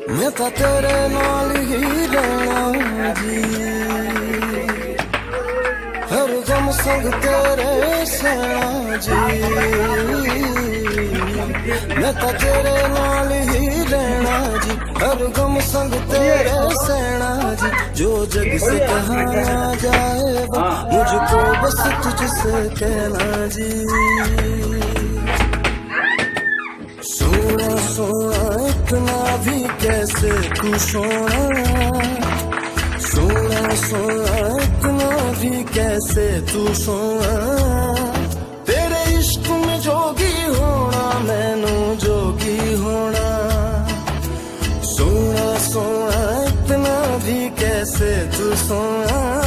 मैं तो तेरे नाल ही रहना जी, हर गम संग तेरे सहना जी। मैं तो तेरे नाल ही रहना जी, हर गम संग तेरे सहना जी। जो जग से कहा जाएगा मुझको बस तुझसे कहना जी। सोना सोना इतना भी कैसे तू सोना, सोना सोना इतना भी कैसे तू सोना। तेरे इश्क में जोगी होना मैनू जोगी होना। सोना सोना इतना भी कैसे तू सोना।